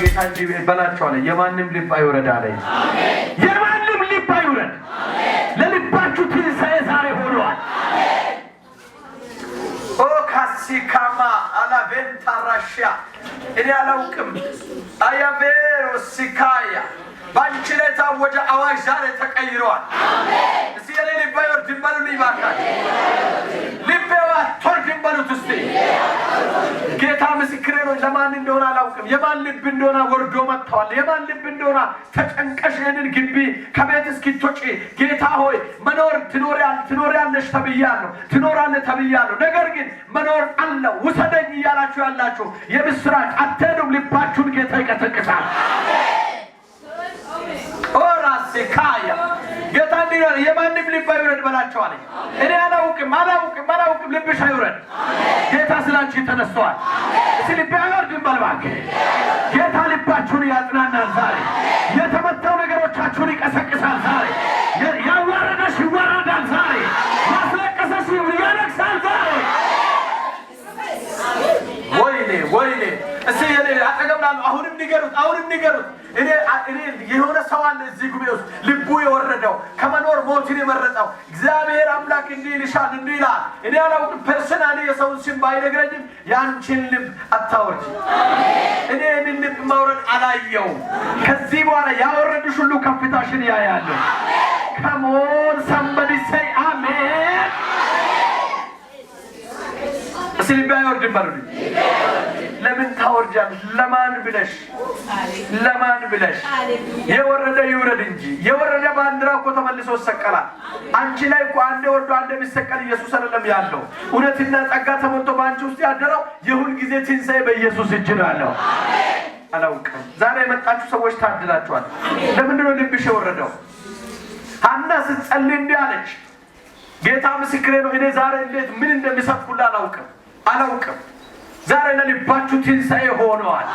ጌታ እንዲህ በላቸው አለ የማንም ልብ አይውረድ አለ። አሜን። የማንም ልብ አይውረድ። አሜን። ለልባችሁ ትንሣኤ ዛሬ ሆኗል። አሜን። ኦ ካሲካማ አላቬንታራሺያ እኔ አላውቅም አያቬሮ ሲካያ ባንቺ ላይ ታወጀ አዋጅ ዛሬ ተቀይሯል። አሜን። እስቲ የኔ ልብ አይወርድ በሉልኝ ባካችሁ። ልቤዋ አትወርድም በሉት እስቲ። ጌታ ምስክሬ ነው። ለማን እንደሆነ አላውቅም። የማን ልብ እንደሆነ ወርዶ መጥቷል። የማን ልብ እንደሆነ ተጨንቀሽ ይህንን ግቢ ከቤት እስኪትወጪ ጌታ ሆይ መኖር ትኖሪያለሽ ተብያለሁ፣ ትኖራለህ ተብያለሁ። ነገር ግን መኖር አለው ውሰደኝ እያላችሁ ያላችሁ የምስራች አትሄዱም። ልባችሁን ጌታ ይቀሰቅሳል። ኦራሴ ካያ ጌታ እንዲኖር የማንም ልብ አይውረድ በላቸው አለኝ። እኔ አላውቅም ልብሽ አይውረድ። ጌታ ስላንቺ ተነስተዋል። እስቲ ልብ አይወርድም በልባክ። ጌታ ልባችሁን ያጽናናል ዛሬ። የተመታው ነገሮቻችሁን ይቀሰቅሳል ዛሬ። ያዋረደሽ ይዋረዳል ዛሬ። ያስለቀሰሽ ያለቅሳል ዛሬ። ወይኔ እስቲ የኔ አጠገብላሉ አሁንም ንገሩት። እኔ የሆነ ሰው አለ እዚህ ጉባኤ ውስጥ ልቡ የወረደው ከመኖር ሞትን የመረጠው እግዚአብሔር አምላክ እንዲህ ይልሻል እንዲህ ይላል። እኔ አላውቅም ፐርሰናሊ የሰውን ስም ባይነግረኝም ያንቺን ልብ አታወርጂ። እኔ ይህንን ልብ ማውረድ አላየውም። ከዚህ በኋላ ያወረድሽ ሁሉ ከፍታሽን ያያሉ። ከሞን ሰንበዲ ሰይ አሜን። እስቲ ልብ አይወርድም በሉልኝ። ለምን ታወርጃለሽ? ለማን ብለሽ? የወረደ ይውረድ እንጂ የወረደ ባንዲራ እኮ ተመልሶ ይሰቀላል። አንቺ ላይ እኮ አንዴ ወርዶ አንዴ የሚሰቀል ኢየሱስ አይደለም ያለው። እውነትና ጸጋ ተሞልቶ በአንቺ ውስጥ ያደረው የሁል ጊዜ ትንሣኤ በኢየሱስ እጅ ነው ያለው። አላውቅም። ዛሬ የመጣችሁ ሰዎች ታድላችኋል። ለምንድን ነው ልብሽ የወረደው? ሐና ስትጸልይ እንዲህ አለች። ጌታ ምስክሬ ነው። እኔ ዛሬ እንዴት ምን እንደሚሰብኩላ አላውቅም። ዛሬ ለልባችሁ ትንሣኤ ሆነዋል።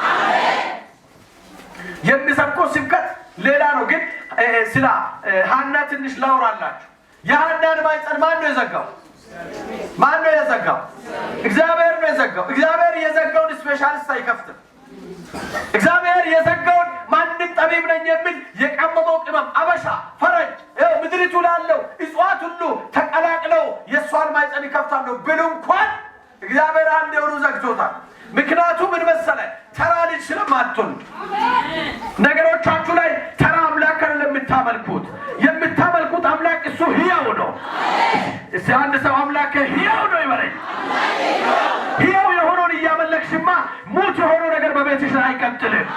የሚሰብከው ስብከት ሌላ ነው። ግን ስለ ሐና ትንሽ ላውራላችሁ። የሐናን ማኅፀን ማን ነው የዘጋው? እግዚአብሔር ነው የዘጋው። እግዚአብሔር የዘጋውን ስፔሻሊስት አይከፍትም። እግዚአብሔር የዘጋውን ማንም ጠቢብ ነኝ የሚል የቀመመው ቅመም አበሻ ፈረጅ ምድሪቱ ላለው እጽዋት ሁሉ ተቀላቅለው የእሷን ማኅፀን ይከፍታሉ ብሉ እንኳን እግዚአብሔር አንድ የሆኑ ዘግቶታል። ምክንያቱም ምን መሰለህ? ተራ ልጅ ስለማትወልድ ነገሮቻችሁ ላይ ተራ አምላክ አይደለም የምታመልኩት አምላክ እሱ ሕያው ነው። እስቲ አንድ ሰው አምላክ ሕያው ነው ይበለኝ። ሕያው የሆነውን እያመለክሽማ ሙት የሆነው ነገር በቤትሽ ላይ አይቀጥልም።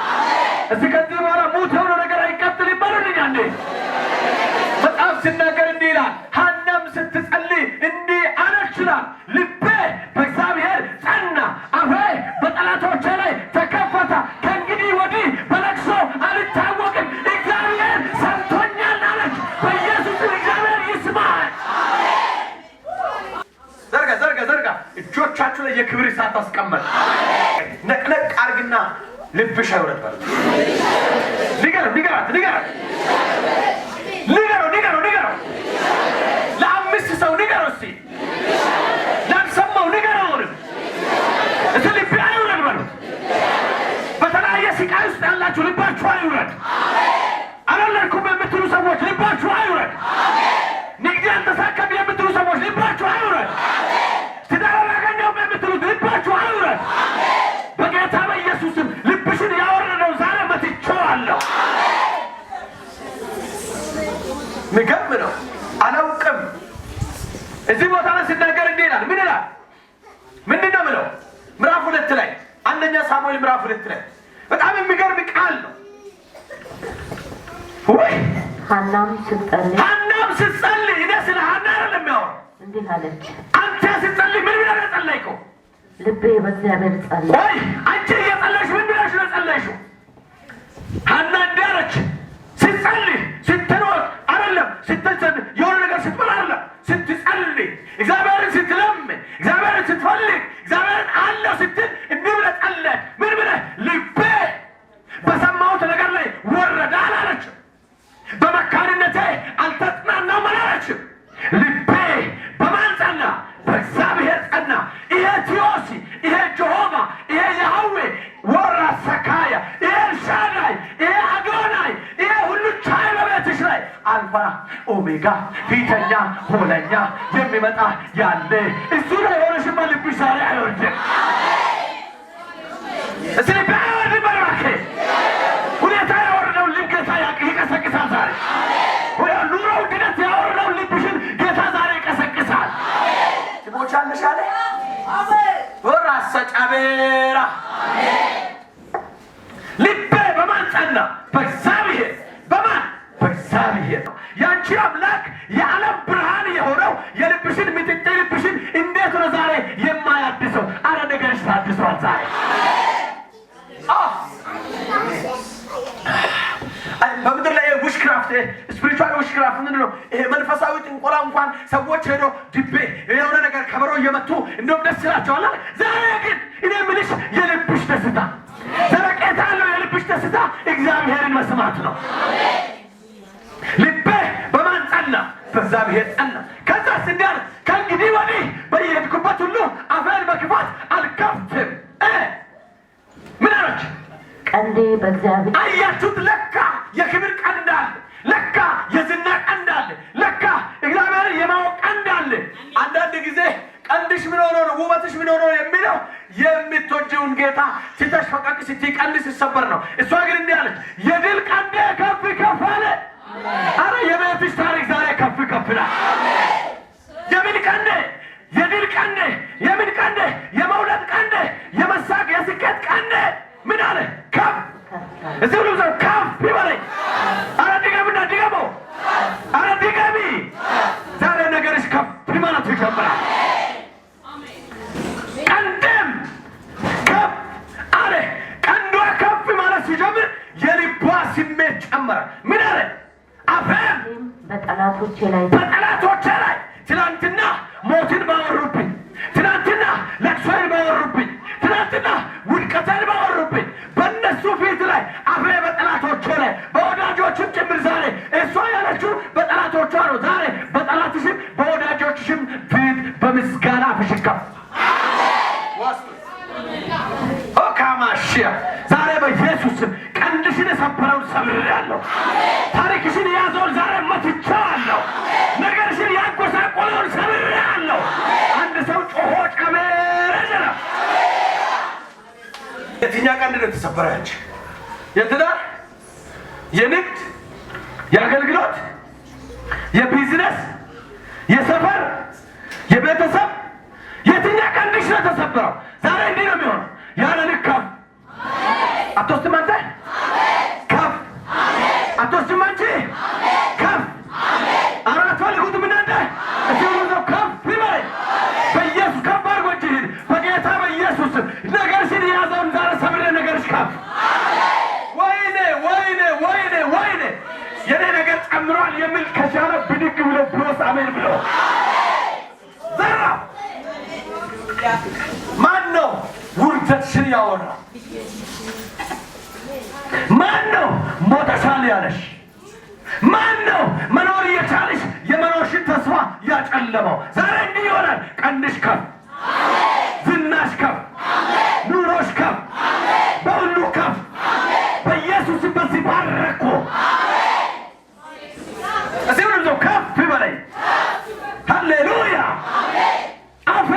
እስቲ ከዚህ በኋላ ሙት የሆነው ነገር አይቀጥልም በሉልኝ አንዴ። መጽሐፍ ሲናገር እንዲህ ይላል፣ ሐናም ስትጸልይ እንዲህ አለች ይላል፣ ልቤ በእግዚአብሔር ጸና፣ አፌ በጠላቶቼ ላይ ተከፈተ። ከእንግዲህ ወዲህ በለቅሶ አልታወቅም፣ እግዚአብሔር ሰምቶኛል አለች። በኢየሱስ እግዚአብሔር ይስማል። ዘርጋ እጆቻችሁ ላይ የክብር እሳት አስቀመጥ። ነቅነቅ አርግና ልብሽ አይውረድ። ንገራት ንገረው። ለአምስት ሰው ንገረው እስቲ። ላልሰማው ንገረው። እስቲ ልቤ አይውረድ በሉ። በተለያየ ስቃይ ውስጥ ያላችሁ ልባችሁ አይውረድ። አልወለድኩም የምትሉ ሰዎች ልባችሁ አይውረድ። ንግድ አልተሳካም የምትሉ ሰዎች ልባችሁ አይውረድ። ትዳር አላገኘሁም የምትሉት ልባችሁ አይውረድ። በጌታ በኢየሱስም ልብሽን ያወረደው ዛሬ መትቼዋለሁ። ምገብ ነው አላውቅም። እዚህ ቦታ ላይ ሲናገር እንዲህ ይላል። ምን ይላል? ምንድን ነው የምለው? ምዕራፍ 2 ላይ አንደኛ ሳሙኤል ምዕራፍ 2 ላይ በጣም የሚገርም ቃል ነው። ወይ ሐናም ስትጸልይ እኔ ስለ ሐና አይደለም የሚያወራው። እንዲህ አለች። አንተ ስትጸልይ ምን ብለህ ነው የጸለይከው? ልቤ በእግዚአብሔር ጸለየ። ወይ አንቺ እየጸለይሽ ምን ብለሽ ነው የጸለይሽው? ሐና እንዲህ አለች። ስትጸልይ ስትሮጥ አይደለም፣ የሆነ ነገር ስትበላ አይደለም፣ ስትጸልይ እግዚአብሔርን ስትለምን እግዚአብሔርን ስትፈልግ እግዚአብሔርን አለው ስትል እንዲህ ብለህ ጸለይሽ። ምን ብለህ? ልቤ በሰማሁት ነገር ላይ ወረደ አላለችም። በመካንነቴ አልተጽናናም አላለችም። ልቤ በማን ጸና? በእግዚአብሔር ጸና። ይሄ ቲዮሲ፣ ይሄ ጀሆቫ፣ ይሄ ያህዌ ወራ ሰካያ፣ ይሄ ኦሜጋ ፊተኛ ሆነኛ የሚመጣ ያለ እሱ ነው። የሆነሽማ ልብሽ ዛሬ አይወርድም። እስቲ ባይወርድ በልባኬ ሁኔታ ያወረደው ልብ ጌታ ይቀሰቅሳል ዛሬ። ኑሮ ውድነት ያወረደው ልብሽን ጌታ ዛሬ ይቀሰቅሳል። ትሞቻለሽ አለ ወራሰ ጫቤራ ልቤ በማን ጸና? በእግዚአብሔር። በማን? በእግዚአብሔር ነው። ያንቺ አምላክ የዓለም ብርሃን የሆነው የልብሽን ምጥጥ ልብሽን እንዴት ነው ዛሬ የማያድሰው? አረ ነገርሽ ታድሷል ዛሬ። በምድር ላይ ውሽክራፍት ስፒሪቹዋል ውሽክራፍት ምንድን ነው? ይሄ መንፈሳዊ ጥንቆላ እንኳን ሰዎች ሄዶ ድቤ የሆነ ነገር ከበሮ እየመቱ እንደውም ደስ ይላቸዋል። ዛሬ ግን እኔ የምልሽ የልብሽ ደስታ ዘለቄታ ያለው የልብሽ ደስታ እግዚአብሔርን መስማት ነው። ልቤ በማን ጸና? በእግዚአብሔር ጸና። ከዛስ እንዲያል ከእንግዲህ ወዲህ በየሄድኩበት ሁሉ አፌን በክፋት አልከፍትም። ምን አለች? ቀንዴ በእግዚአብሔር። አያችሁት? ለካ የክብር ቀንድ አለ። ለካ የዝና ቀንድ አለ። ለካ እግዚአብሔርን የማወቅ ቀንድ አለ። አንዳንድ ጊዜ ቀንድሽ ምን ሆኖ ነው? ውበትሽ ምን ሆኖ ነው የሚለው የምትወጂውን ጌታ ሲተሽ ፈቀቅ ስትይ ቀንድሽ ሲሰበር ነው። እሷ ግን እንዲህ አለች፣ የድል ቀንዴ ከፍ ከፍ አለ። አረ የቤትሽ ታሪክ ዛሬ ከፍ ከፍ ይላል። የምን ቀንዴ? የድል ቀንዴ። የምን ቀንዴ? የመውለድ ቀንዴ፣ የመሳቅ የስኬት ቀንዴ ምን አለ? ከፍ። እዚህ ሁሉ ሰው ከፍ ይበለኝ። አረ ድገምና ድገመው። አረ ድገሚ። ዛሬ ነገርሽ ከፍ ማለት ይጀምራል። ቀንድም ከፍ አለ። ቀንዷ ከፍ ማለት ሲጀምር የልቧ ስሜት ጨመረ። ምን አለ? አፌም በጠላቶቼ ላይ ትናንትና ሞትን ባወሩብኝ፣ ትናንትና ለቅሶን ባወሩብኝ፣ ትናንትና ውድቀትን ባወሩብኝ በእነሱ ፊት ላይ አፌ በጠላቶቼ ላይ በወዳጆችም ጭምር ዛሬ እሷ ያለችው በጠላቶቿ ነው። ዛሬ በጠላትሽም በወዳጆችሽም ፊት በምስጋና አፍሽን ከፍ ኦካማሽያ ዛሬ በኢየሱስም ቀንድሽን የሰበረውን ሰብሬያለሁ። ታሪክሽን የያዘውን ዛሬ መትቼዋለሁ። ነገርሽን ያጎሳቆለውን ሰብሬያለሁ። አንድ ሰው ጮሆ ጨመረ። የትኛው ቀንድ ነው የተሰበረች? የትዳር፣ የንግድ፣ የአገልግሎት፣ የቢዝነስ፣ የሰፈር፣ የቤተሰብ የትኛው ቀንድሽ ነው የተሰበረው? ዛሬ እንዲህ ነው የሚሆነው። ያለ ልክ ከፍ አትወስድም አንተ ከፍ አትወስድም አንቺ ከፍ አራት ፈልጉትም እናንተ እስቲ ሁሉ ከፍ ይበል። በኢየሱስ ከፍ አድርጎ እጅህን በጌታ በኢየሱስ ነገርሽን የያዘውን ዛሬ ሰብሬ ነገርሽ ከፍ። ወይኔ ወይኔ ወይኔ ወይኔ የኔ ነገር ጨምሯል የሚል ከቻለ ብድግ ብሎ ብሎስ አሜን ብሎ ዘራ ማን ነው ውርደትሽን ያወራው? ማን ነው ሞተሻል ያለሽ? ማን ነው መኖር እየቻለሽ የመኖርሽን ተስፋ ያጨለመው? ዛሬ እንዲህ ይሆናል። ቀንሽ ከፍ፣ ዝናሽ ከፍ፣ ኑሮሽ ከፍ፣ በሁሉ ከፍ። በኢየሱስ በዚህ ባረኩ። እዚህ ሁሉ ሰው ከፍ ይበለኝ። ሃሌሉያ። አፌ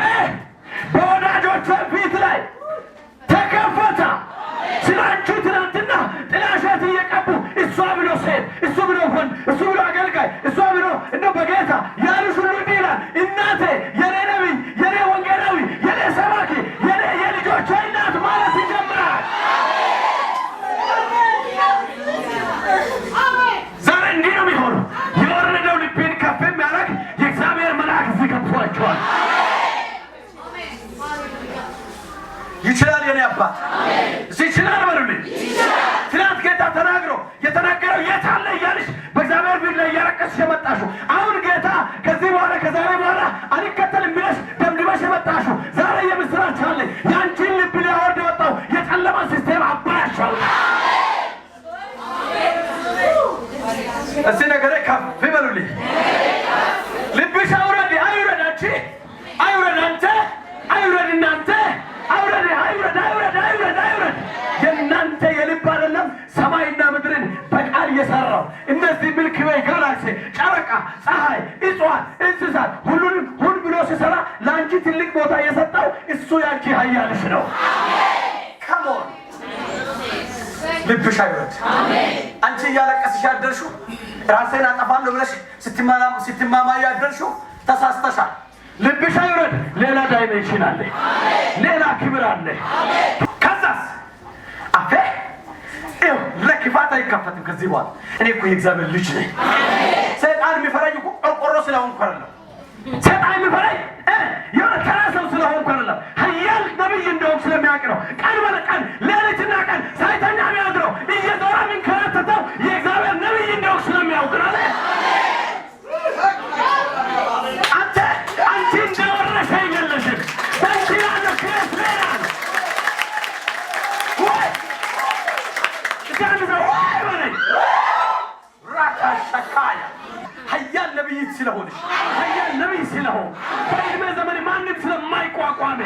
በወዳጆቿ ፊት ላይ ተከፈተ። ስላንቺ ትናንትና ጥላሸት እየቀቡ እሷ ብሎ ሴት፣ እሱ ብሎ ወንድ፣ እሱ ብሎ አገልጋይ፣ እሷ ብሎ እንደው በጌታ ያሉሽ ሁሉ እንዲህ ይላል። እናቴ፣ የኔ ነቢይ፣ የኔ ወንጌላዊ፣ የኔ ሰባኪ፣ የኔ የልጆቿ እናት ማለት ይጀምራል። ዛሬ እንዲህ ነው የሚሆነው። የወረደው ልቤን ከፍ የሚያደርግ የእግዚአብሔር መልአክ እዚህ ገብቷቸዋል። ይችላል የኔ አባት እዚህ ይችላል በሉልኝ። ትናንት ጌታ ተናግሮ የተናገረው የት አለ እያልሽ በእግዚአብሔር ፊት ላይ እያለቀስሽ የመጣሽው አሁን ጌታ ፀሐይ፣ እጽዋት፣ እንስሳት ሁሉንም ሁን ብሎ ሲሰራ ለአንቺ ትልቅ ቦታ የሰጠው እሱ ያንቺ ኃያልሽ ነው። ከሞን ልብሽ አይወድ። አንቺ እያለቀስሽ ያደርሽው ራሴን አጠፋለሁ ብለሽ ስትማማይ ያደርሽው ተሳስተሻል። ልብሽ አይወድ። ሌላ ዳይሜንሽን አለ፣ ሌላ ክብር አለ። ከዛስ አፌ ይኸው ለክፋት አይከፈትም ከዚህ በኋላ። እኔ እኮ የእግዚአብሔር ልጅ ነኝ። ሰይጣን የሚፈራኝ እኮ ቆርቆሮ ስለሆንኩ አይደለም። ሰይጣን የሚፈራኝ የሆነ ተራ ሰው ስለሆንኩ አይደለም። ኃያል ነብይ እንደሆንኩ ስለሚያውቅ ነው። ቀን በቀን ሌሊትና ቀን ሳይተኛ የሚያድረው እየዞረ የሚንከራተተው የእግዚአብሔር ነብይ እንደሆንኩ ስለሚያውቅ ነው። አንቺ እንደወረሽ አይመለስም። በአንቺ ያለው ክሬስ ሌላ ነው። ራካሻካያ ኃያል ነብይ ስለሆንሽ ኃያል ነብይ ስለሆን በዕድሜ ዘመን ማንም ስለማይቋቋም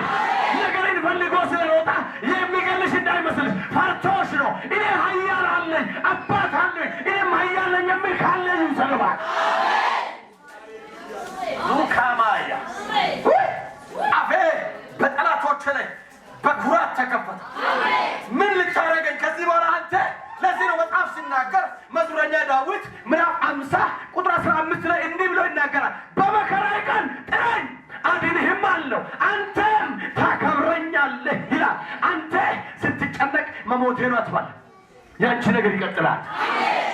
ነገርን ፈልጎ ስለወጣ የሚገልሽ እንዳይመስልሽ ፈርቶሽ ነው። እኔ ኃያል አለኝ፣ አባት አለኝ፣ እኔም ኃያል ነኝ የሚል ካለኝ ሰለባት ሉካማያ አፌ በጠላቶች ላይ በኩራት ተከፈተ። ምን ልታረገኝ ከዚህ በኋላ አንተ? ለዚህ ነው መጽሐፍ ሲናገር መዝሙረኛ ዳዊት ምዕራፍ 50 ቁጥር 15 ላይ እንዲህ ብሎ ይናገራል። በመከራዬ ቀን ጥራኝ አድንህም አለው፣ አንተም ታከብረኛለህ ይላል። አንተ ስትጨነቅ መሞቴ ነው አትባል። ያንቺ ነገር ይቀጥላል።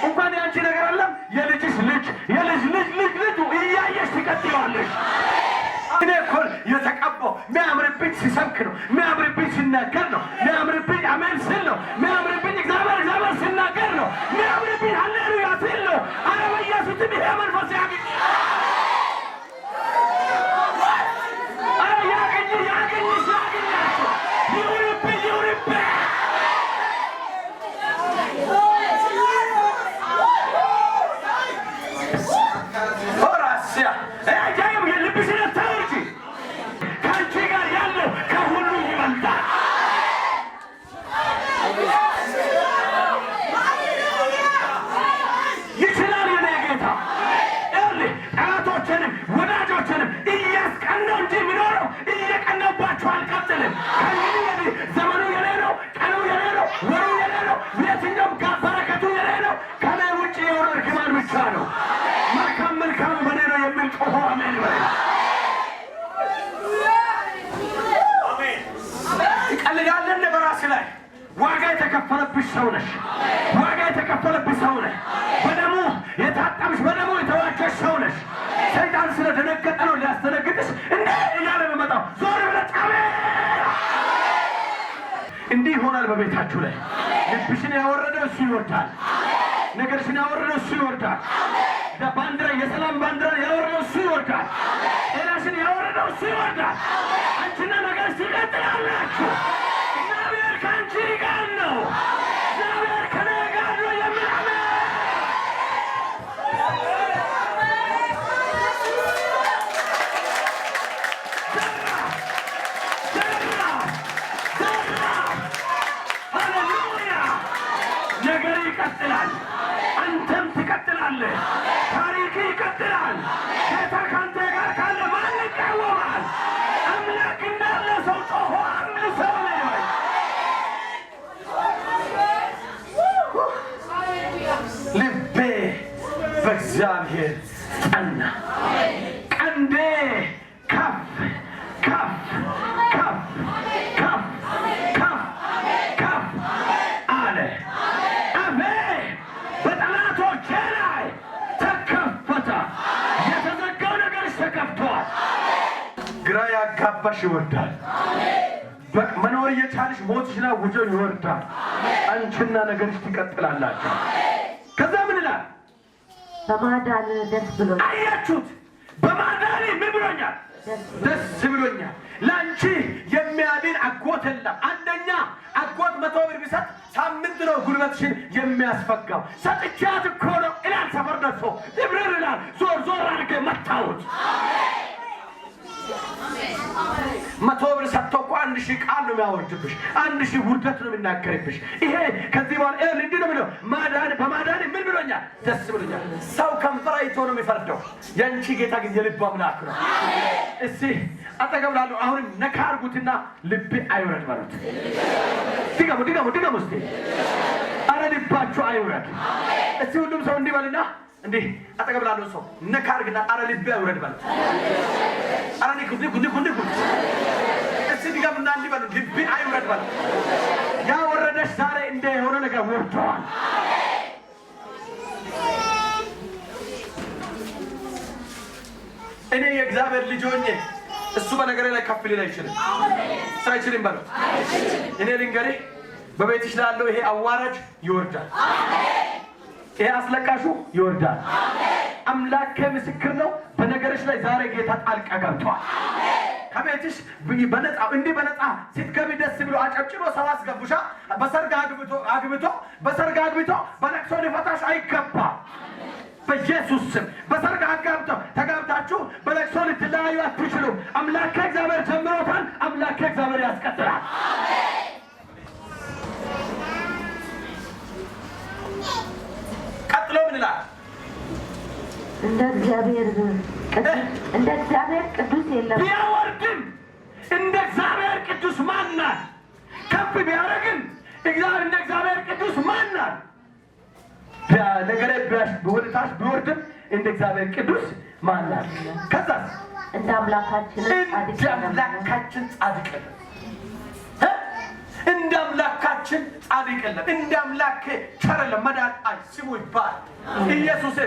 እንኳን ያንቺ ነገር አለም የልጅሽ ልጅ የልጅ ልጅ ልጅ ልጁ እያየሽ ትቀጥያለሽ። እኔ እኮ የተቀባው የሚያምርብኝ ሲሰብክ ነው፣ የሚያምርብኝ ሲናገር ነው፣ የሚያምርብኝ አሜን ስል ነው፣ የሚያምርብኝ እግዚአብሔር ሲናገር ነው፣ የሚያምርብኝ ሃሌሉያ ሲል ነው። አረ በኢየሱስም ይሄ መንፈስ ያገኝ፣ አረ ያገኛችሁ፣ ይሁንብኝ ይሁንብኝ። ሆራሲያ ዋጋ የተከፈለብሽ ሰው ነሽ። ዋጋ የተከፈለብሽ ሰው ነሽ። በደሙ የታጠብሽ በደሙ የተዋጀሽ ሰው ነሽ። ሰይጣን ስለደነገጠ ነው ሊያስደነግጥሽ እንዴ እያለ በመጣው ዞር ብለህ እንዲህ ይሆናል። በቤታችሁ ላይ ልብሽን ያወረደ እሱ ይወርዳል። ነገርሽን ያወረደ እሱ ይወርዳል። ባንዲራ የሰላም ባንዲራ ያወረደ እሱ ይወርዳል። ጤናሽን ያወረደ እሱ ይወርዳል። አንቺና ነገርሽ ትቀጥላላችሁ። እግዚአብሔር ከአንቺ ጋር ነው። እግዚአብሔር ከኔ ጋር ነው የሚል አሜን። ሃሌሉያ! ነገር ይቀጥላል። አንተም ትቀጥላለህ። ታሪክ ይቀጥላል። ጌታ ከአንተ ጋር ካለ ማን ይቃወማል? አምላክ እንዳለ ሰው ጮሆ አንድ ሰው ነው። ልቤ በእግዚአብሔር ጸና፣ ቀንዴ ከፍ ከፍ ከፍ ከፍ ከፍ ከፍ አለ። አፌ በጠላቶቼ ላይ ተከፈተ። የተዘጋው ነገርሽ ተከፍቷል። ግራ ያጋባሽ ይወርዳል። መኖር እየቻልሽ ሞትሽን አውጀው ይወርዳል። አንቺና ነገርሽ ትቀጥላላችሁ። ከዛ ምን ይላል? በማዳን ደስ ብሎኛል። አያችሁት? በማዳን ምን ብሎኛል? ደስ ብሎኛል። ለአንቺ የሚያድን አጎት የለም። አንደኛ አጎት 100 ብር ቢሰጥ ሳምንት ነው ጉልበትሽን የሚያስፈጋው። ሰጥቻት እኮ ነው ይላል። ሰፈር ደርሶ ይብረር ይላል። ዞር ዞር አድርጌ መታወት 100 ብር ሰጥቶ እኮ 1000 1000 ቃል ነው የሚያወርድብሽ። 1000 ውርደት ነው የሚናገርብሽ። ይሄ ከዚህ በኋላ እንዲህ ነው የሚለው ማዳን በማዳን ምን ብሎኛል? ደስ ብሎኛል። ሰው ከንፈር አይቶ ነው የሚፈርደው። የአንቺ ጌታ ግን የልብ አምላክ ነው። እስቲ አጠገብ ላለው አሁንም ነካ አድርጉትና ልቤ አይውረድ በሉት። ድገሙ እስቲ። አረ ልባችሁ አይውረድ። እስቲ ሁሉም ሰው እንዲህ በልና እንዲህ አጠገብ ላለው ሰው ነካ አድርግና አረ ልቤ አይውረድ በሉት። አረ ንኩ እስቲ ድገሙና እንዲህ በሉ ልቤ አይውረድ በሉት። ያ ወረደሽ ዛሬ እንደ የሆነ ነገር ወርዷል። እኔ የእግዚአብሔር ልጅ ሆኜ እሱ በነገሬ ላይ ከፍ ሊል አይችልም። ሳይችልም በሉት። እኔ ልንገርህ በቤትሽ ላለው ይሄ አዋራጅ ይወርዳል። ይሄ አስለቃሹ ይወርዳል። አምላክ ምስክር ነው። በነገርሽ ላይ ዛሬ ጌታ ጣልቃ ገብቷል። ከቤትሽ በነፃ እንዲህ በነፃ ስትገቢ ደስ ብሎ አጨብጭቦ ሰው አስገቡሻ። በሰርግ አግብቶ በለቅሶ ሊፈታሽ አይገባም። በኢየሱስ ስም በሰርግ ተጋብታችሁ በለቅሶ ልትለያዩ አትችሉም። አምላክ እግዚአብሔር ጀምሮታል። አምላክ እግዚአብሔር ያስቀጥላል። ቀጥሎ ምን ይላል? እንደ እግዚአብሔር ቅዱስ የለም። ቢያወርድም እንደ እግዚአብሔር ቅዱስ ማናል? ከፍ ቢያደርግም እንደ እግዚአብሔር ቅዱስ ማናል? ነገሬ በወደታች ቢወርድም እንደ እግዚአብሔር ቅዱስ ማናል? ከዛስ እንደ አምላካችን ጻድቅ የለም። እንደ አምላካችን ጻድቅ የለም። እንደ አምላክ ቸር የለም። መድኃኒዓለም ስሙ ይባል። ኢየሱስ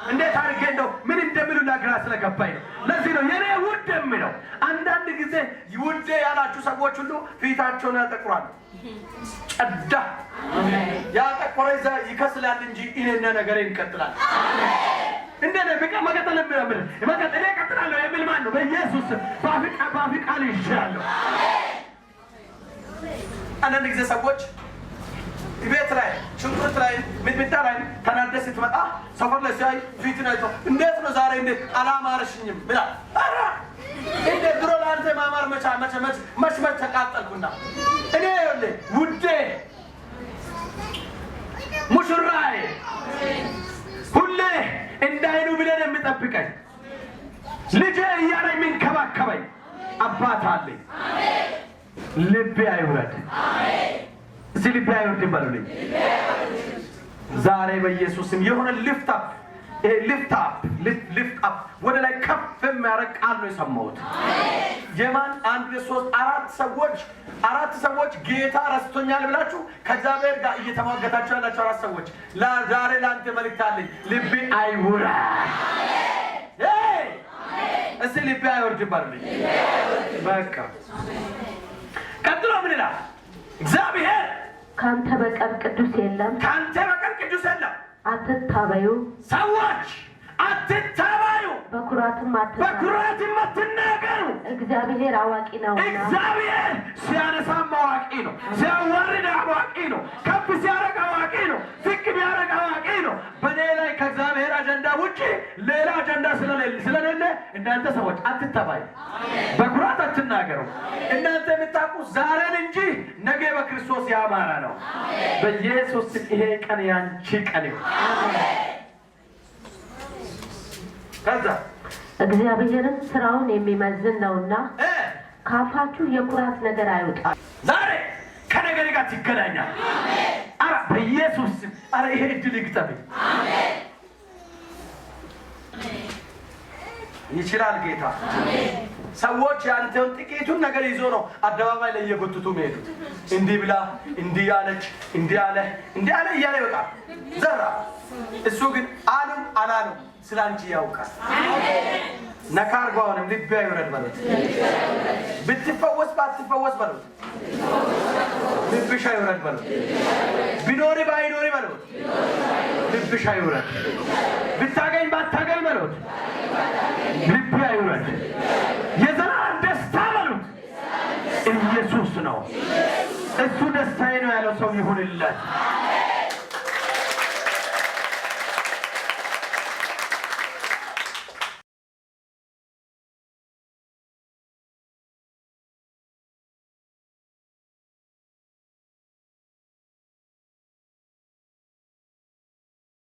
እንዴት አድርጌ እንደው ምን እንደሚሉ ግራ ስለገባኝ ነው። ለዚህ ነው የኔ ውድ የሚለው። አንዳንድ ጊዜ ውዴ ያላችሁ ሰዎች ሁሉ ፊታቸውን ያጠቁራሉ። ጨዳ ያጠቆረ ይከስላል እንጂ እኔና ነገሬ ይቀጥላል። እንደኔ መቀጠል መቀጠል ይቀጥላለሁ የሚል ማን ነው? በኢየሱስ በአፍሪካ ላይ ይሻለሁ። አንዳንድ ጊዜ ሰዎች ቤት ላይ ሽንኩርት ላይ ሚጥሚጣ ላይ ተናደስ ስትመጣ ሰፈር ላይ ሲያይ ፊትን አይቶ እንዴት ነው ዛሬ እንዴት አላማረሽኝም ብላል። አራ እንዴ ድሮ ለአንተ ማማር መች ተቃጠልኩና እኔ ውዴ ሙሽራዬ ሁሌ እንዳይኑ ብለን የሚጠብቀኝ ልጄ እያለ የሚንከባከበኝ አባት አለኝ። ልቤ አይውረድ። እዚህ ልቤ አይውረድ በሉልኝ። ዛሬ በኢየሱስም የሆነ ሊፍት አፕ ወደ ላይ ከፍ የሚያደርግ ቃል ነው የሰማሁት። የማን 1 2 3 4 ሰዎች ጌታ ረስቶኛል ብላችሁ ከእግዚአብሔር ጋር እየተሟገታችሁ ያላችሁ 4 ሰዎች ዛሬ ለአንተ መልእክት አለኝ። ልቤ አይውረድ። እስቲ ልቤ አይውረድ በሉልኝ። በቃ ቀጥሎ ምን ይላል? እግዚአብሔር ካንተ በቀር ቅዱስ የለም። አትታበዩ። ሰዎች አትታበዩ። በኩራትም አትናገሩ። እግዚአብሔር አዋቂ ነውና። እግዚአብሔር ሲያነሳም አዋቂ ነው፣ ሲያዋርድ አዋቂ ነው፣ ከፍ ሲያደርግ አዋቂ ነው፣ ዝቅ ቢያደርግ አዋቂ ነው። በእኔ ላይ ከእግዚአብሔር አጀንዳ ውጭ ሌላ አጀንዳ ስለሌለ እናንተ ሰዎች አትታበዩ፣ በኩራት አትናገሩ። እናንተ የምታውቁት ዛሬን እንጂ ነገ በክርስቶስ ያማረ ነው። በኢየሱስ ይሄ ቀን ያንቺ ቀን ይሁን። ከዛ እግዚአብሔርን ስራውን የሚመዝን ነውና ካፋችሁ የኩራት ነገር አይውጣ። ዛሬ ከነገር ጋር ትገናኛል። አረ በኢየሱስ አረ ይሄ እድል ይግጠመኝ። ይችላል ጌታ። ሰዎች ያንተን ጥቂቱን ነገር ይዞ ነው አደባባይ ላይ እየጎትቱ የሚሄዱት። እንዲህ ብላ እንዲህ ያለች እንዲህ አለ እያለ ይወጣል ዘራ። እሱ ግን አላሉ ስላንቺ ያውቃል። ነካርጓውንም ልቤ አይውረድ በሉት። ብትፈወስ ባትፈወስ በሉት። ልብሽ አይውረድ በሉት። ቢኖሪ ባይኖሪ በሉት። ልብሽ አይውረድ። ብታገኝ ባታገኝ በሉት። ልቤ አይውረድ። የዘላለም ደስታ በሉት። ኢየሱስ ነው። እሱ ደስታዬ ነው ያለው ሰው ይሁንለት።